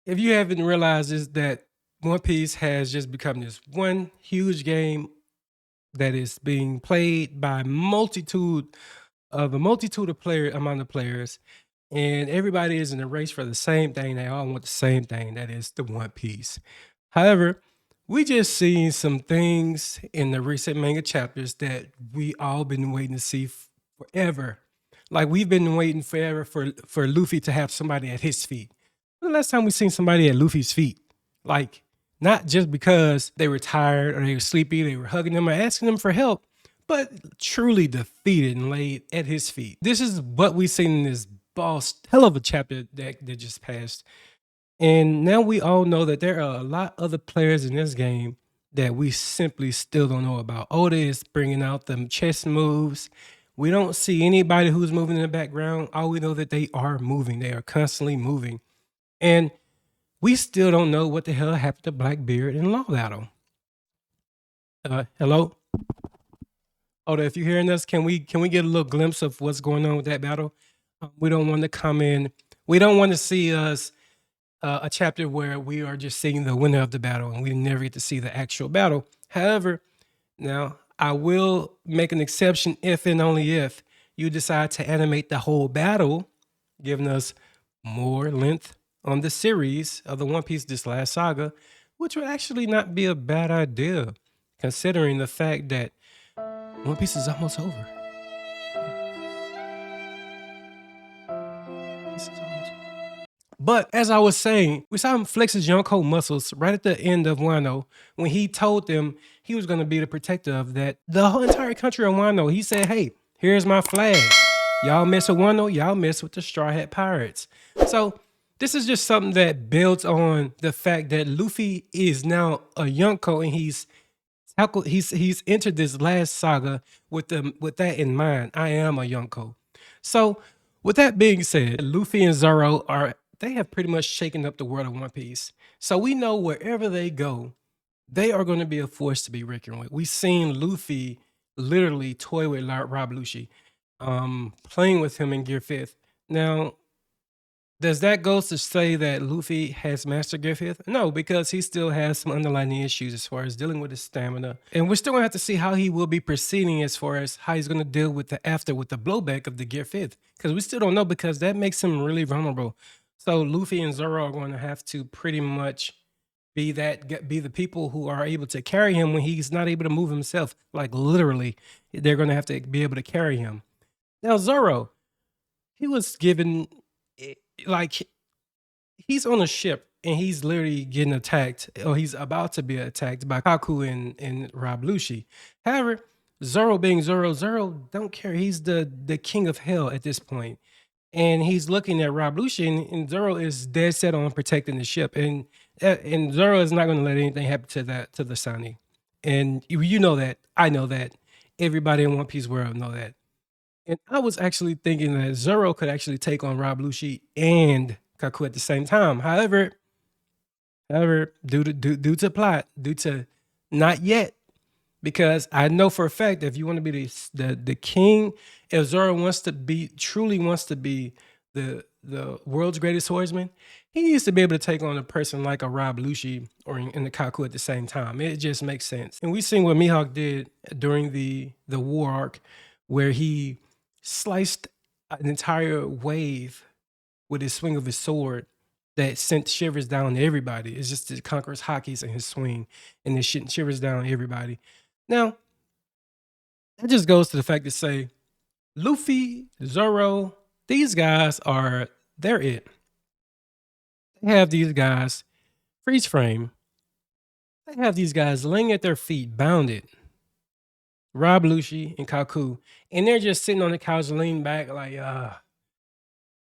If you haven't realized, is that One Piece has just become this one huge game that is being played by a multitude of amount of players, and everybody is in a race for the same thing. They all want the same thing, that is the One Piece. However, we just seen some things in the recent manga chapters that we all been waiting to see forever. Like we've been waiting forever for Luffy to have somebody at his feet. When the last time we seen somebody at Luffy's feet? Like, not just because they were tired or they were sleepy, they were hugging him or asking him for help, but truly defeated and laid at his feet. This is what we've seen in this boss hell of a chapter that just passed. And now we all know that there are a lot other players in this game that we simply still don't know about. Oda is bringing out them chess moves. We don't see anybody who's moving in the background. All we know that they are moving. They are constantly moving. And we still don't know what the hell happened to Blackbeard in Law Battle. Hello? Oda, if you're hearing us, can we get a little glimpse of what's going on with that battle? We don't want to come in. We don't want to see us a chapter where we are just seeing the winner of the battle and we never get to see the actual battle. However, now I will make an exception if and only if you decide to animate the whole battle, giving us more length on the series of the One Piece this last saga, which would actually not be a bad idea, considering the fact that One Piece is almost over. But as I was saying, we saw him flex his Yonko muscles right at the end of Wano when he told them he was going to be the protector of the whole entire country of Wano. He said, hey, here's my flag. Y'all mess with Wano, y'all mess with the Straw Hat Pirates. So this is just something that builds on the fact that Luffy is now a Yonko and he's entered this last saga with that in mind. I am a Yonko. So with that being said, Luffy and Zoro they have pretty much shaken up the world of One Piece. So we know wherever they go, they are going to be a force to be reckoned with. We've seen Luffy literally toy with Rob Lucci, playing with him in Gear 5th. Now, does that go to say that Luffy has mastered Gear 5th? No, because he still has some underlying issues as far as dealing with his stamina. And we're still going to have to see how he will be proceeding as far as how he's going to deal with the blowback of the Gear 5th. Because we still don't know, because that makes him really vulnerable. So Luffy and Zoro are going to have to pretty much be the people who are able to carry him when he's not able to move himself. Like literally, they're going to have to be able to carry him. Now Zoro, he was given like he's on a ship and he's literally getting attacked, or he's about to be attacked by Kaku and Rob Lucci. However, Zoro being Zoro don't care. He's the king of hell at this point. And he's looking at Rob Lucci, and Zoro is dead set on protecting the ship. And Zoro is not going to let anything happen to the Sunny. And you know that. I know that. Everybody in One Piece world know that. And I was actually thinking that Zoro could actually take on Rob Lucci and Kaku at the same time. However, due to plot, due to not yet, because I know for a fact that if you want to be the king, if Zoro truly wants to be the world's greatest swordsman, he needs to be able to take on a person like a Rob Lucci or in the Kaku at the same time. It just makes sense. And we've seen what Mihawk did during the war arc, where he sliced an entire wave with his swing of his sword that sent shivers down everybody. It's just the Conqueror's hotkeys and his swing, and it shivers down everybody. Now, that just goes to the fact to say, Luffy, Zoro, these guys they're it. They have these guys freeze frame. They have these guys laying at their feet, bounded. Rob Lucci and Kaku, and they're just sitting on the couch, leaning back, like,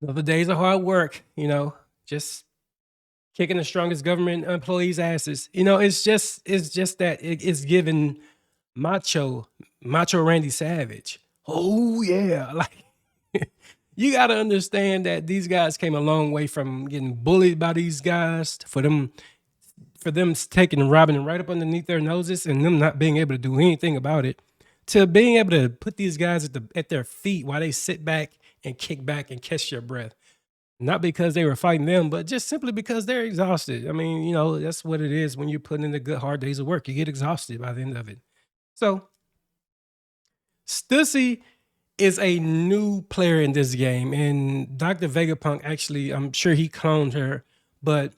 another days of hard work, just kicking the strongest government employees' asses. It's just that it's given macho Randy Savage. Oh yeah, like you got to understand that these guys came a long way from getting bullied by these guys for them taking and robbing right up underneath their noses and them not being able to do anything about it, to being able to put these guys at their feet while they sit back and kick back and catch their breath. Not because they were fighting them, but just simply because they're exhausted. I mean, you know, that's what it is when you're putting in the good hard days of work. You get exhausted by the end of it. So Stussy is a new player in this game, and Dr. Vegapunk actually, I'm sure he cloned her, but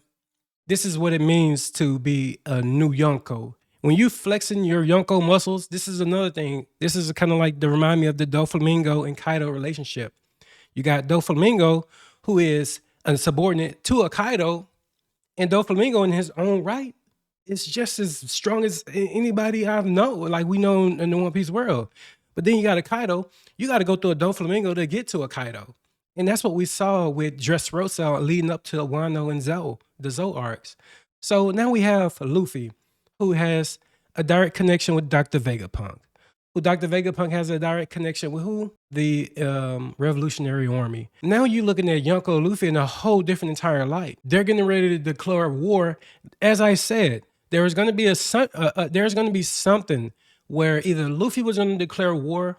this is what it means to be a new Yonko. When you flexing your Yonko muscles, this is another thing. This is kind of like to remind me of the Doflamingo and Kaido relationship. You got Doflamingo, who is a subordinate to a Kaido, and Doflamingo in his own right is just as strong as anybody I've known, like we know in the One Piece world. But then you got a Kaido, you got to go through a Doflamingo to get to a Kaido. And that's what we saw with Dressrosa leading up to Wano and Zou, the Zou arcs. So now we have Luffy, who has a direct connection with Dr. Vegapunk. Who Dr. Vegapunk has a direct connection with who? The Revolutionary Army. Now you're looking at Yonko Luffy in a whole different entire light. They're getting ready to declare war. As I said, there's going to be something where either Luffy was going to declare war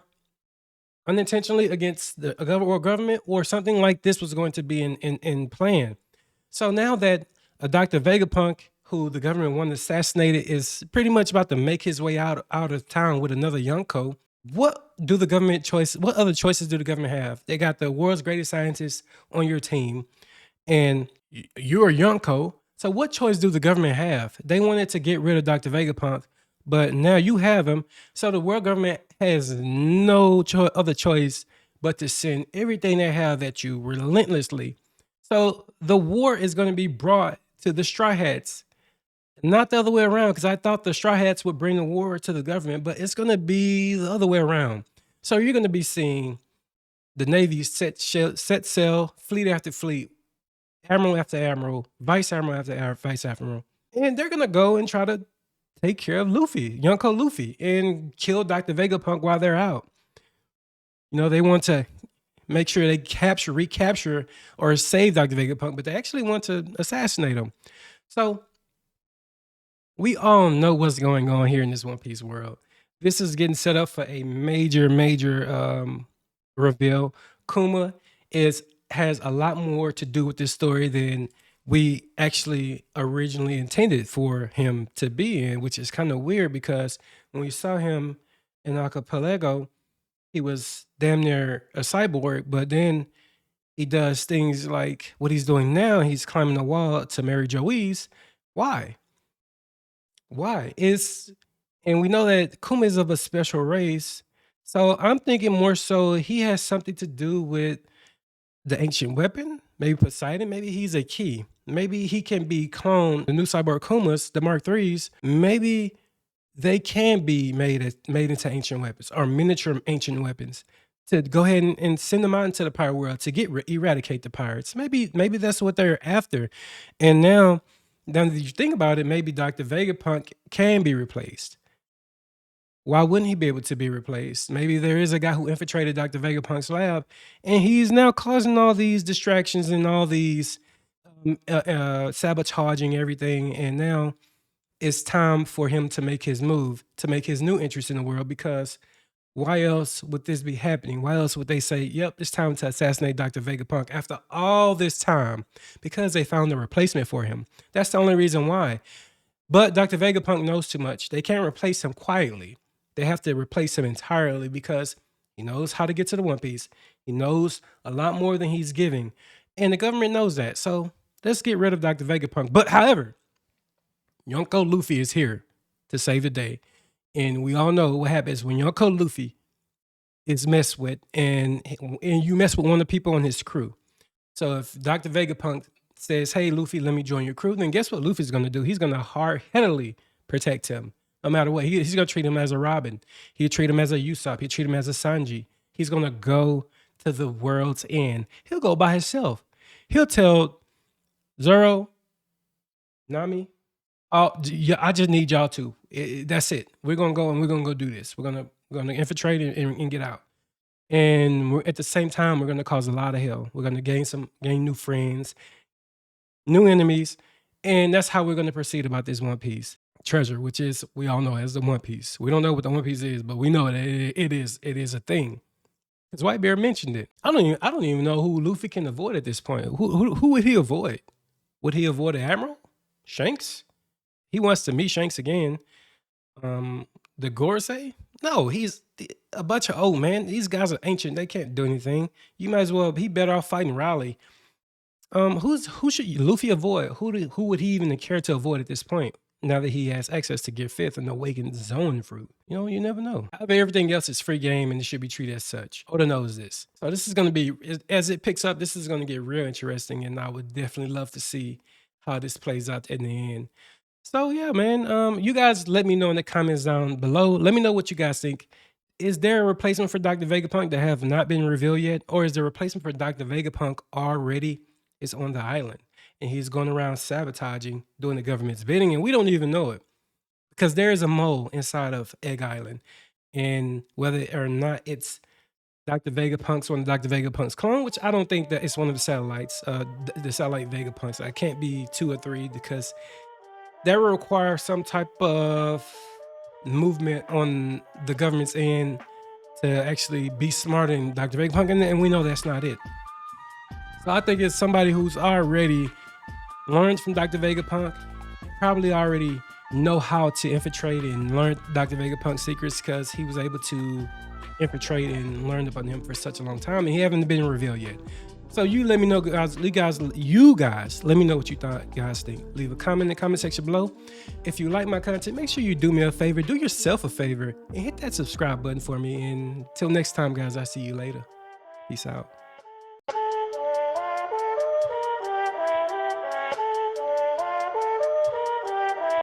unintentionally against the government, or something like this was going to be in plan. So now that Dr. Vegapunk, who the government wanted assassinated, is pretty much about to make his way out of town with another Yonko, what other choices do the government have? They got the world's greatest scientists on your team, and you're a Yonko. So what choice do the government have? They wanted to get rid of Dr. Vegapunk, but now you have him. So the world government has no other choice but to send everything they have at you relentlessly. So the war is going to be brought to the Straw Hats, not the other way around, because I thought the Straw Hats would bring the war to the government, but it's going to be the other way around. So you're going to be seeing the Navy set sail, fleet after fleet, admiral after admiral, vice admiral after vice admiral, and they're going to go and try to take care of Luffy, Yonko Luffy, and kill Dr. Vegapunk while they're out. You know, they want to make sure they recapture, or save Dr. Vegapunk, but they actually want to assassinate him. So we all know what's going on here in this One Piece world. This is getting set up for a major reveal. Kuma has a lot more to do with this story than we actually originally intended for him to be in, which is kind of weird, because when we saw him in Archipelago, he was damn near a cyborg, but then he does things like what he's doing now. He's climbing the wall to marry Joey's. Why? And we know that Kuma is of a special race. So I'm thinking more so he has something to do with the ancient weapon, maybe Poseidon, maybe he's a key. Maybe he can be cloned, the new cyborg Kumas, the Mark IIIs, maybe they can be made into ancient weapons, or miniature ancient weapons, to go ahead and send them out into the pirate world to eradicate the pirates. Maybe that's what they're after. And now that you think about it, maybe Dr. Vegapunk can be replaced. Why wouldn't he be able to be replaced? Maybe there is a guy who infiltrated Dr. Vegapunk's lab, and he's now causing all these distractions and all these sabotaging everything. And now it's time for him to make his move, to make his new interest in the world, because why else would this be happening? Why else would they say, yep, it's time to assassinate Dr. Vegapunk after all this time? Because they found a replacement for him. That's the only reason why. But Dr. Vegapunk knows too much. They can't replace him quietly. They have to replace him entirely, because he knows how to get to the One Piece. He knows a lot more than he's giving. And the government knows that. So let's get rid of Dr. Vegapunk. But however, Yonko Luffy is here to save the day. And we all know what happens when Yonko Luffy is messed with, and you mess with one of the people on his crew. So if Dr. Vegapunk says, hey, Luffy, let me join your crew, then guess what Luffy's going to do? He's going to hard-headedly protect him. No matter what, he's going to treat him as a Robin. He'll treat him as a Usopp. He'll treat him as a Sanji. He's going to go to the world's end. He'll go by himself. He'll tell Zoro, Nami, oh, yeah, I just need y'all to. That's it. We're going to go and we're going to go do this. We're going to infiltrate and get out. And at the same time, we're going to cause a lot of hell. We're going to gain new friends, new enemies. And that's how we're going to proceed about this One Piece treasure, which is, we all know as the One Piece. We don't know what the One Piece is, but we know that it is a thing. Because Whitebeard mentioned it. I don't even know who Luffy can avoid at this point. Who would he avoid? Would he avoid the Admiral? Shanks? He wants to meet Shanks again. The Gorosei? No, he's a bunch of old man. These guys are ancient. They can't do anything. You might as well. He better off fighting Raleigh. Who should Luffy avoid? Who would he even care to avoid at this point? Now that he has access to Gear 5th and Awakened Zone Fruit. You know, you never know. However, everything else is free game and it should be treated as such. Oda knows this. So this is going to be, as it picks up, this is going to get real interesting, and I would definitely love to see how this plays out in the end. So yeah, man, you guys let me know in the comments down below. Let me know what you guys think. Is there a replacement for Dr. Vegapunk that have not been revealed yet? Or is the replacement for Dr. Vegapunk already is on the island? And he's going around sabotaging, doing the government's bidding, and we don't even know it. Because there is a mole inside of Egg Island. And whether or not it's Dr. Vegapunk's one of Dr. Vegapunk's clone, which I don't think that it's one of the satellites, the satellite Vegapunks. I can't be 2 or 3 because that will require some type of movement on the government's end to actually be smarter than Dr. Vegapunk, and we know that's not it. So I think it's somebody who's already learned from Dr. Vegapunk, probably already know how to infiltrate and learn Dr. Vegapunk's secrets because he was able to infiltrate and learn about him for such a long time, and he haven't been revealed yet. So you let me know, guys. You guys, let me know what you guys think. Leave a comment in the comment section below. If you like my content, make sure you do me a favor, do yourself a favor, and hit that subscribe button for me. And until next time, guys, I'll see you later. Peace out.